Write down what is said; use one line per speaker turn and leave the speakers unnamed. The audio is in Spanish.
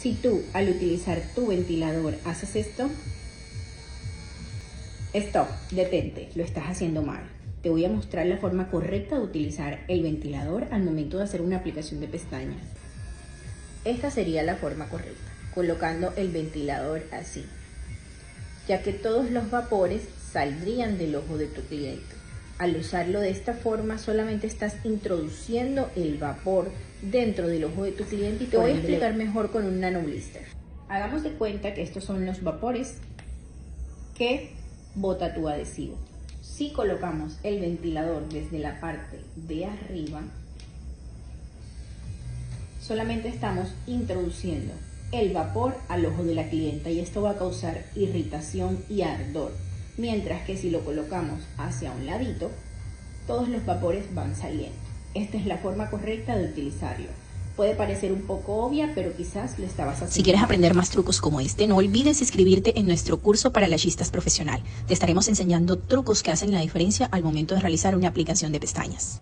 Si tú al utilizar tu ventilador haces esto, stop, detente, lo estás haciendo mal. Te voy a mostrar la forma correcta de utilizar el ventilador al momento de hacer una aplicación de pestañas. Esta sería la forma correcta, colocando el ventilador así, ya que todos los vapores saldrían del ojo de tu cliente. Al usarlo de esta forma solamente estás introduciendo el vapor dentro del ojo de tu cliente y te voy a explicar mejor con un nanoblister. Hagamos de cuenta que estos son los vapores que bota tu adhesivo. Si colocamos el ventilador desde la parte de arriba, solamente estamos introduciendo el vapor al ojo de la clienta y esto va a causar irritación y ardor. Mientras que si lo colocamos hacia un ladito, todos los vapores van saliendo. Esta es la forma correcta de utilizarlo. Puede parecer un poco obvia, pero quizás lo estabas haciendo.
Si quieres aprender más trucos como este, no olvides inscribirte en nuestro curso para lashistas profesional. Te estaremos enseñando trucos que hacen la diferencia al momento de realizar una aplicación de pestañas.